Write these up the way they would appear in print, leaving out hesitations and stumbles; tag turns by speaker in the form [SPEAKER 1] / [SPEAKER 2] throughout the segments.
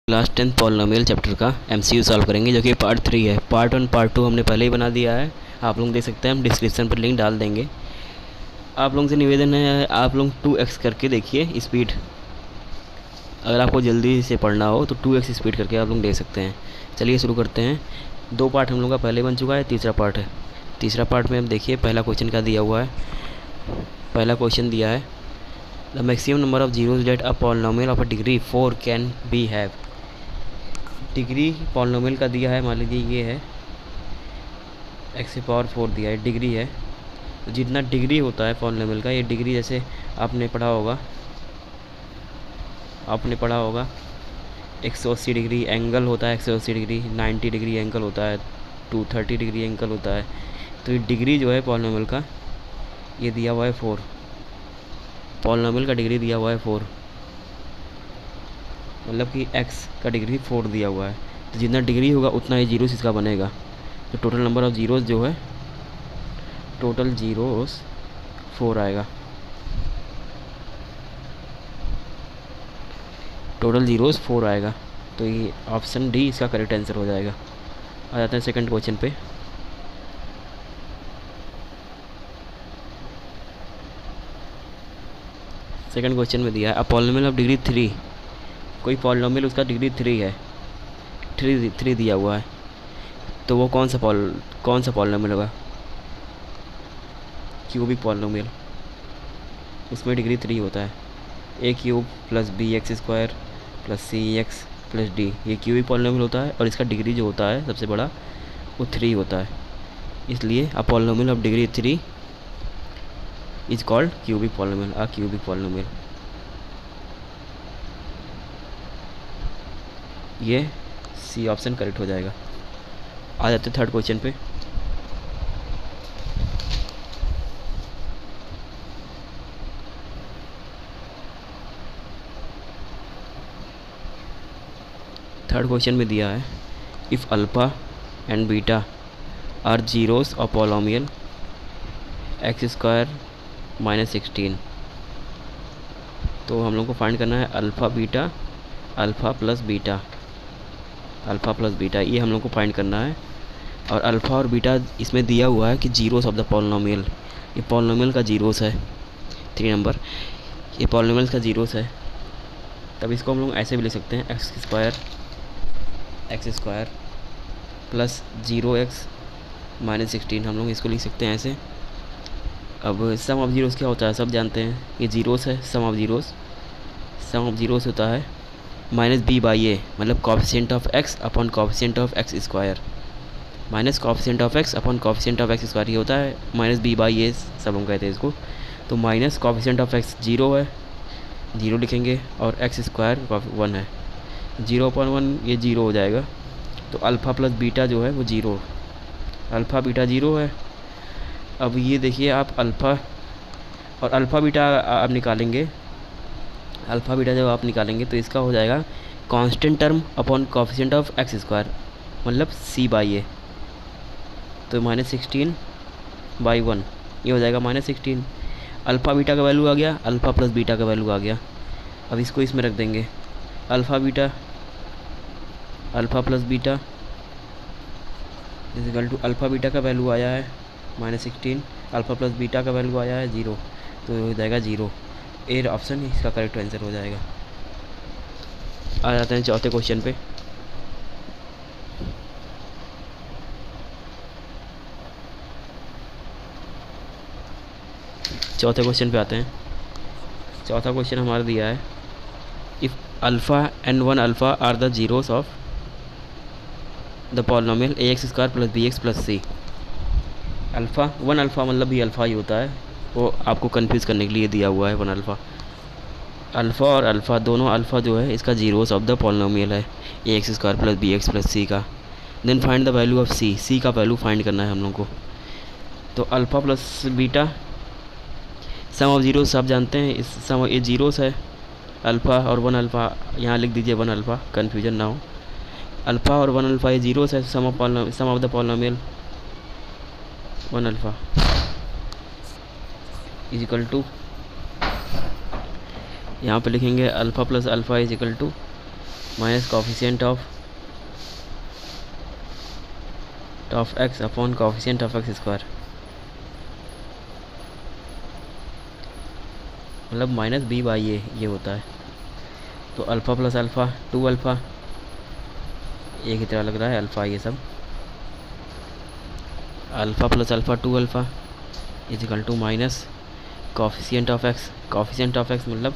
[SPEAKER 1] Class 10 polynomial chapter का MCQ solve करेंगे, जो कि पार्ट 3 है। पार्ट 1 पार्ट 2 हमने पहले ही बना दिया है, आप लोग देख सकते हैं। हम डिस्क्रिप्शन पर लिंक डाल देंगे। आप लोगों से निवेदन है, आप लोग 2x करके देखिए स्पीड। अगर आपको जल्दी से पढ़ना हो तो 2x स्पीड करके आप लोग देख सकते हैं। चलिए शुरू करते हैं। 2 पार्ट हम लोग का पहले बन चुका है, तीसरा पार्ट है। तीसरा पार्ट में हम देखिए पहला क्वेश्चन क्या दिया हुआ है। पहला क्वेश्चन दिया है the maximum number of zeros that a polynomial of a degree 4 can be have. Degree polynomial का दिया है, मान लीजिए ये है x⁴ दिया है, डिग्री है। तो जितना डिग्री होता है पॉलिनोमियल का, ये डिग्री जैसे आपने पढ़ा होगा 180 डिग्री एंगल होता है, 180 डिग्री 90 डिग्री एंगल होता है, 230 डिग्री एंगल होता है। तो ये डिग्री जो है पॉलिनोमियल का, ये दिया हुआ है 4। पॉलिनोमियल का डिग्री दिया हुआ है 4, मतलब कि x का डिग्री 4 दिया हुआ है। तो जितना डिग्री होगा उतना ही जीरोस इसका बनेगा। तो टोटल नंबर ऑफ जीरोस जो है, टोटल जीरोस 4 आएगा। टोटल जीरोस 4 आएगा। तो ये ऑप्शन डी इसका करेक्ट आंसर हो जाएगा। आ जाते हैं सेकंड क्वेश्चन पे। सेकंड क्वेश्चन में दिया है अ पॉलिनोमियल ऑफ डिग्री 3। कोई पॉलिनोमियल उसका डिग्री 3 है, 3 दिया हुआ है। तो वो कौन सा पॉलिनोमियल होगा? क्यूबिक पॉलिनोमियल, उसमें डिग्री 3 होता है। a³ + bx² + cx + d, ये क्यूबिक पॉलिनोमियल होता है और इसका डिग्री जो होता है सबसे बड़ा वो 3 होता है। इसलिए a polynomial of degree 3 is called cubic polynomial, a cubic polynomial. ये सी ऑप्शन करेक्ट हो जाएगा। आ जाते हैं थर्ड क्वेश्चन पे। थर्ड क्वेश्चन में दिया है if alpha and beta are zeros of polynomial x² - 16। तो हम लोग को फाइंड करना है अल्फ़ा प्लस बीटा, ये हम लोग को फाइंड करना है। और अल्फ़ा और बीटा इसमें दिया हुआ है कि जीरोस ऑफ द पॉलिनोमियल, ये पॉलिनोमियल का जीरोस है 3 नंबर, ये पॉलिनोमियल का जीरोस है। तब इसको हम लोग ऐसे भी लिख सकते हैं x² प्लस 0x - 16, हम लोग इसको लिख सकते हैं ऐसे। अब सम ऑफ जीरोस क्या होता है सब जानते हैं, ये जीरोस है। सम ऑफ जीरोस होता है -b/a, मतलब coefficient of x upon coefficient of x², minus coefficient of x upon coefficient of x², ये होता है -b/a, सब हम कहते हैं इसको। तो माइनस कोएफिशिएंट ऑफ x 0 है, 0 लिखेंगे, और x² 1 है, 0/1 ये 0 हो जाएगा। तो अल्फ़ा प्लस बीटा जो है वो 0, अल्फ़ा बीटा 0 है। अब ये देखिए आप अल्फ़ा और अल्फ़ा बीटा आप निकालेंगे, अल्फ़ा बीटा जब आप निकालेंगे तो इसका हो जाएगा constant term upon coefficient of x², मतलब c/a। तो -16/1 ये हो जाएगा -16। अल्फ़ा बीटा का वैल्यू आ गया, अल्फ़ा प्लस बीटा का वैल्यू आ गया। अब इसको इसमें रख देंगे, alpha plus beta equal to alpha beta का वैल्यू आया है -16, अल्फ़ा प्लस बीटा का वैल्यू आया है 0, तो हो जाएगा 0। ए ऑप्शन इसका करेक्ट आंसर हो जाएगा। आ जाते हैं चौथे क्वेश्चन पे। चौथे क्वेश्चन पे आते हैं। चौथा क्वेश्चन हमारा दिया है if alpha and 1 alpha are the zeros of the polynomial ax² + bx + c। 1 alpha मतलब भी अल्फ़ा ही होता है, वो आपको कंफ्यूज करने के लिए दिया हुआ है 1 अल्फ़ा। अल्फ़ा और अल्फ़ा दोनों अल्फ़ा जो है इसका जीरोस ऑफ द पॉलिनोमियल है ax² + bx + c का। Then find the value of c का वैल्यू फाइंड करना है हम लोग को। तो alpha plus beta sum of zeros आप जानते हैं, इस सम ये जीरोस है। अल्फ़ा और 1 अल्फ़ा यहाँ लिख दीजिए, 1 अल्फ़ा, कन्फ्यूजन ना हो। अल्फ़ा और 1 अल्फ़ा ये जीरोस है, sum of the polynomial 1 alpha is equal to, यहाँ पे लिखेंगे alpha plus alpha is equal to minus coefficient of X upon coefficient of X square, मतलब माइनस बी बाई ए ये होता है। तो अल्फ़ा प्लस अल्फ़ा 2 अल्फ़ा, एक ही तरह लग रहा है अल्फ़ा, ये सब alpha plus alpha 2 alpha is equal to minus coefficient of X. Coefficient of X मतलब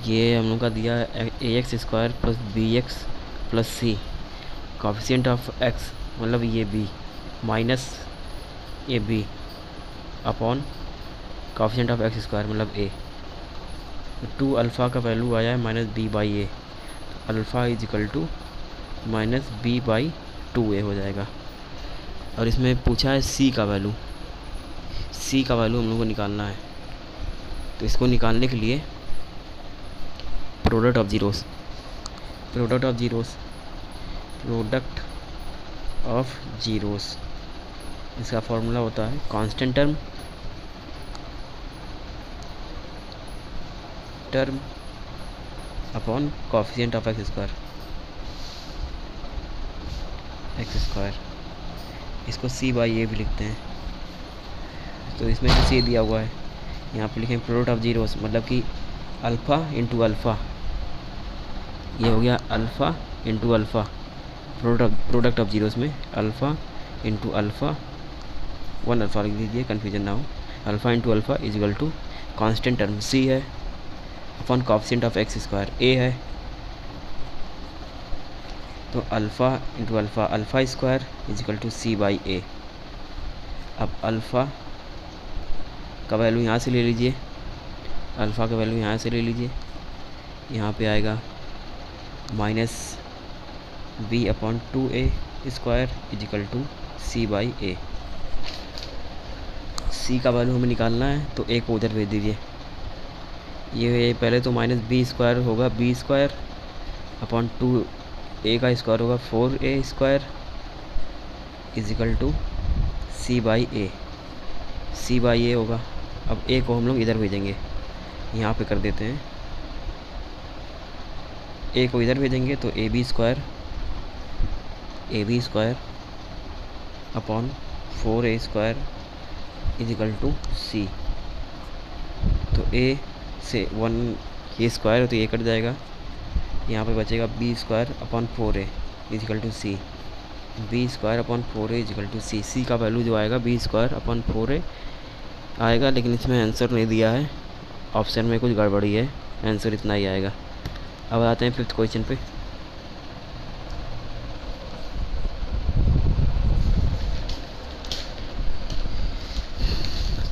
[SPEAKER 1] ये हम लोग का दिया है A X square plus B X plus C. Coefficient of X मतलब ये B minus A B upon coefficient of X square मतलब ए। 2 अल्फ़ा का वैल्यू आया है minus B by A, alpha is equal to minus B by 2a हो जाएगा। और इसमें पूछा है सी का वैल्यू, सी का वैल्यू हम लोग को निकालना है। तो इसको निकालने के लिए product of zeros, product of zeros, product of zeros, इसका फॉर्मूला होता है constant term upon coefficient of X square, इसको सी बाई ए भी लिखते हैं। तो इसमें जो सी दिया हुआ है यहाँ पे लिखें प्रोडक्ट ऑफ जीरोस, मतलब कि अल्फ़ा इंटू अल्फ़ा, ये हो गया alpha into alpha. Product of zeros में अल्फ़ा इंटू अल्फ़ा, 1 अल्फ़ा लिख दीजिए कन्फ्यूजन ना हो। Alpha into alpha is equal to constant term C है upon coefficient of X square A है। तो alpha into alpha, alpha square is equal to C by A. अब alpha का value यहाँ से ले लीजिए, अल्फ़ा का वैल्यू यहाँ से ले लीजिए, यहाँ पे आएगा minus B upon 2a square is equal to C by A. C का वैल्यू हमें निकालना है तो ए को उधर भेज दीजिए। ये पहले तो माइनस बी स्क्वायर होगा, बी स्क्वायर अपॉन 2a का स्क्वायर होगा 4a square is equal to C by A, C by A होगा। अब ए को हम लोग इधर भेजेंगे, यहाँ पे कर देते हैं, ए को इधर भेजेंगे तो A B square upon 4a square is equal to C. तो ए से 1 ये स्क्वायर तो ये कट जाएगा, यहाँ पे बचेगा B square upon 4a is equal to C, B square upon 4a is equal to C. C का वैल्यू जो आएगा बी स्क्वायर अपॉन 4a आएगा, लेकिन इसमें आंसर नहीं दिया है, ऑप्शन में कुछ गड़बड़ी है, आंसर इतना ही आएगा। अब आते हैं 5th क्वेश्चन पे।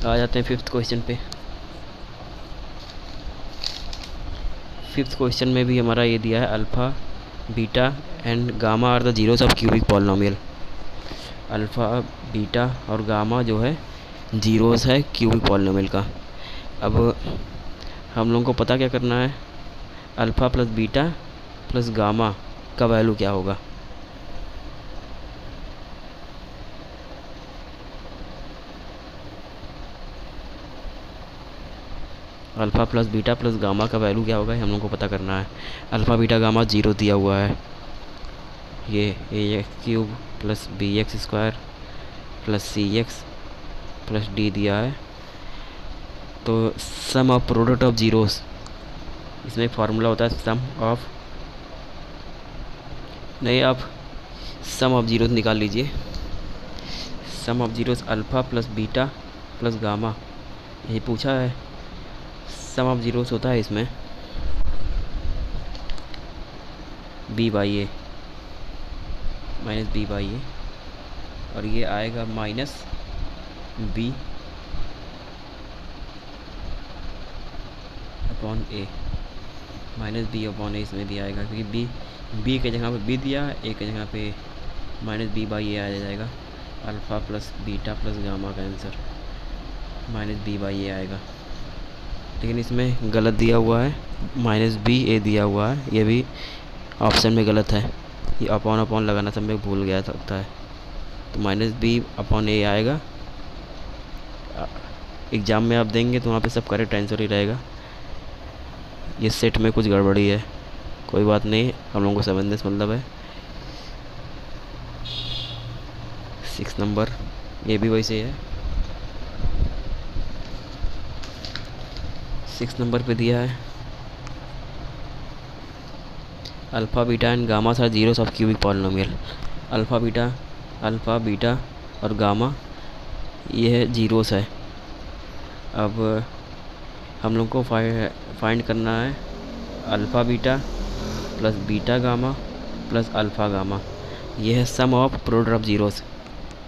[SPEAKER 1] आ जाते हैं 5th क्वेश्चन पे। 5th क्वेश्चन में भी हमारा ये दिया है alpha beta and gamma are the zeros of cubic polynomial. Alpha beta और गामा जो है जीरोस है क्यूबिक पॉलिनोमियल का। अब हम लोगों को पता क्या करना है, alpha plus beta plus gamma का वैल्यू क्या होगा। Alpha plus beta plus gamma का वैल्यू क्या होगा हम लोग को पता करना है। अल्फ़ा बीटा गामा 0 दिया हुआ है, ये A X cube plus B X square plus C X plus D दिया है। तो sum of product of zeros, इसमें फार्मूला होता है सम ऑफ, नहीं आप सम ऑफ जीरोस निकाल लीजिए। Sum of zeros alpha plus beta plus gamma, यही पूछा है। सम ऑफ जीरोस होता है इसमें B by A minus B by A, और ये आएगा minus B upon A, minus B upon A इसमें भी आएगा, क्योंकि बी के जगह पे बी दिया है, ए के जगह पे माइनस बी बाई ए आ जाएगा। Alpha plus beta plus gamma का आंसर माइनस बी बाई ए आएगा, लेकिन इसमें गलत दिया हुआ है, माइनस बी ए दिया हुआ है, ये भी ऑप्शन में गलत है, ये अपॉन लगाना सब में भूल गया सकता है। तो माइनस बी अपॉन ए आएगा। एग्ज़ाम में आप देंगे तो वहाँ पे सब करेक्ट आंसर ही रहेगा, ये सेट में कुछ गड़बड़ी है। कोई बात नहीं, हम लोगों को 7 से मतलब है। 6 नंबर, ये भी वैसे है। 6 नंबर पे दिया है alpha beta and gamma are zeros of cubic polynomial. Alpha beta और गामा ये है जीरोस है। अब हम लोग को फाइंड करना है alpha beta plus beta gamma plus alpha gamma. ये है sum of product of zeros,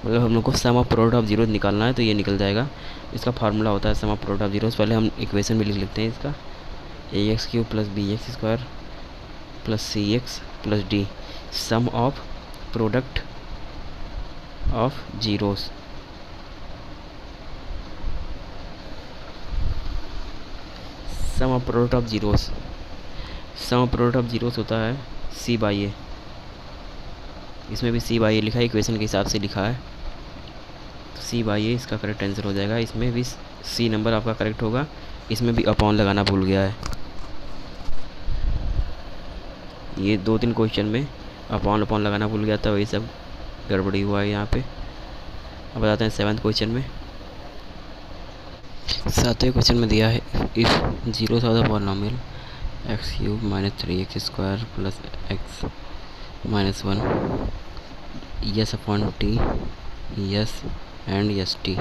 [SPEAKER 1] मतलब हम लोग को सम ऑफ प्रोडक्ट ऑफ जीरोस निकालना है, तो ये निकल जाएगा। इसका फार्मूला होता है sum of product of zeros. पहले हम इक्वेशन भी लिख लेते हैं इसका, ax³ plus bx² plus cx plus d, sum of product of zeros. Sum of product of zeros, sum of product of zeros होता है c/a। इसमें भी c/a लिखा है, इक्वेशन के हिसाब से लिखा है, तो c/a इसका करेक्ट आंसर हो जाएगा। इसमें भी c नंबर आपका करेक्ट होगा। इसमें भी अपॉन लगाना भूल गया है, ये 2-3 क्वेश्चन में अपॉन लगाना भूल गया था, वही सब गड़बड़ी हुआ है यहाँ पे। अब बताते हैं 7th क्वेश्चन में। 7वें क्वेश्चन में दिया है if zeros of the polynomial x³ minus 3x² plus x minus 1 yes upon T yes and yes T.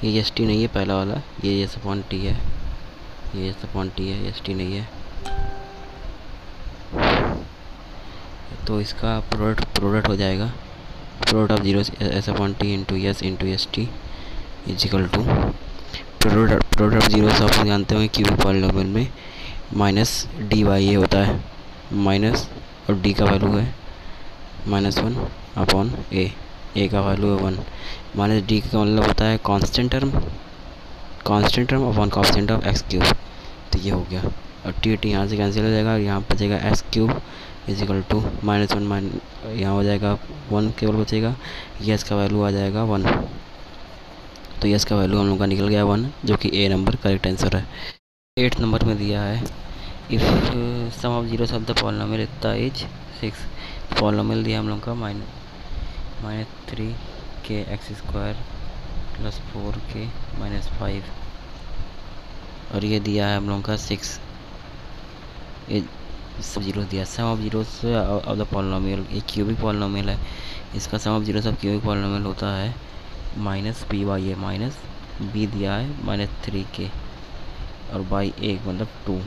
[SPEAKER 1] ये यस टी नहीं है पहला वाला, ये यस अपॉन टी है, ये यस अपॉन टी है, यस टी नहीं है। तो इसका प्रोडक्ट हो जाएगा product of zeros S upon T into S T equal to product of zeros आप जानते होंगे क्यूबिक पॉलिनोमियल में माइनस dy होता है, माइनस और d का वैल्यू है -1 अपॉन a का वैल्यू है 1, माइनस d का मतलब होता है constant term upon constant of x³। तो ये हो गया, और टी यहाँ से कैंसिल हो जाएगा, और यहाँ बचेगा x³ इजिकल टू -1 यहाँ हो जाएगा 1 केवल बचेगा, यस का वैल्यू आ जाएगा 1। तो यस का वैल्यू हम लोग का निकल गया 1, जो कि ए नंबर करेक्ट आंसर है। 8th नंबर में दिया है if sum of zeros of the polynomial इतना इज 6। पॉलिनोमियल दिया हम लोग का -3k(x² प्लस 4k -5, और ये दिया है हम लोग का 6। ये सब जीरोस दिया, sum of zeros of the polynomial, ये क्यूबिक पॉलिनोमियल है, इसका sum of zeros of cubic polynomial होता है -b/a, माइनस b दिया है -3k और बाई a मतलब 2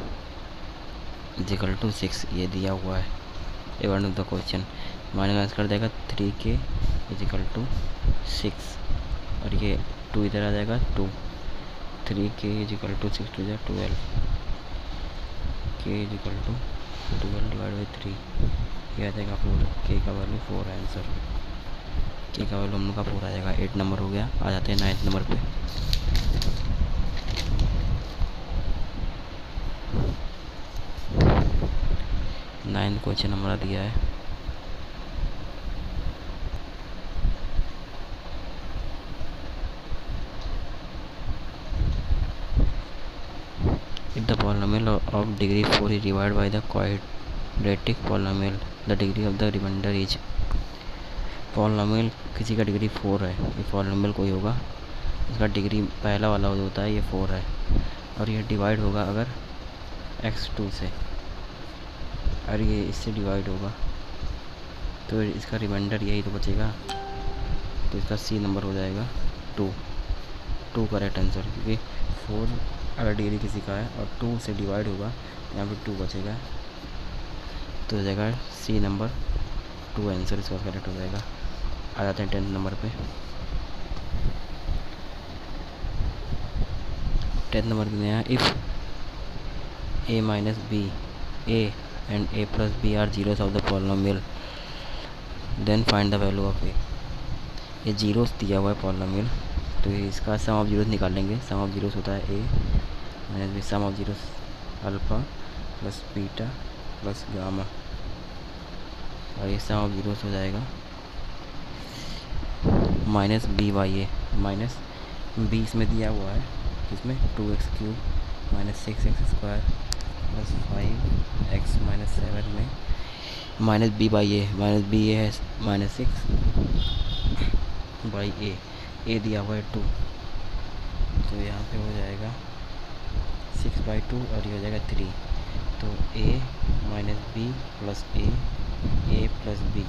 [SPEAKER 1] इजिकल टू 6, ये दिया हुआ है। According to the question minus कर देगा 3k इजिकल टू 6, और ये 2 इधर आ जाएगा 2, 3k equal to 6 to 12, k equal to 12 divide by 3, ये आ जाएगा 4, k का वैल्यू 4 है आंसर, k का वैल्यू हम लोग का 4 आ जाएगा। 8 नंबर हो गया। आ जाते हैं 9th नंबर पे। 9th क्वेश्चन हमारा दिया है if the polynomial of degree 4 is divided by the quadratic polynomial, the degree of the remainder is। Polynomial किसी का डिग्री 4 है, ये पॉलिनोमियल कोई होगा, इसका डिग्री पहला वाला जो होता है ये 4 है, और ये डिवाइड होगा अगर x2 से, और ये इससे डिवाइड होगा, तो इसका रिमाइंडर यही तो बचेगा, तो इसका सी नंबर हो जाएगा 2 करेक्ट आंसर, क्योंकि 4 अगर डिग्री किसी का है और 2 से डिवाइड होगा, यहाँ पे 2 बचेगा, तो हो जाएगा सी नंबर 2 आंसर इसका करेक्ट हो जाएगा। आ जाते हैं 10th नंबर पे। 10th नंबर में है if a minus B a and a plus b are zeros of the polynomial then find the value of a। ये जीरोस दिया हुआ है पॉलिनोमियल, तो इसका सम ऑफ जीरोस निकालेंगे। सम ऑफ जीरोस होता है a minus B, sum of zeros alpha plus beta plus gamma, और ये सम ऑफ जीरोस हो जाएगा -b/a, माइनस b इसमें दिया हुआ है, इसमें 2x³ minus 6x² plus 5x-7 में माइनस बी बाई ए है -6 ए दिया हुआ है 2, तो यहाँ पे हो जाएगा 6/2 और ये हो जाएगा 3, तो a minus B plus A plus B,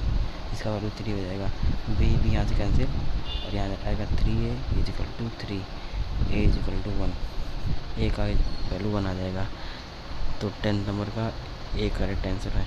[SPEAKER 1] इसका वैल्यू 3 हो जाएगा। बी यहाँ से कैंसिल और यहाँ आएगा 3a equal to 3, a equal to 1, A का वैल्यू 1 आ जाएगा। तो 10 नंबर का ए करेक्ट आंसर है।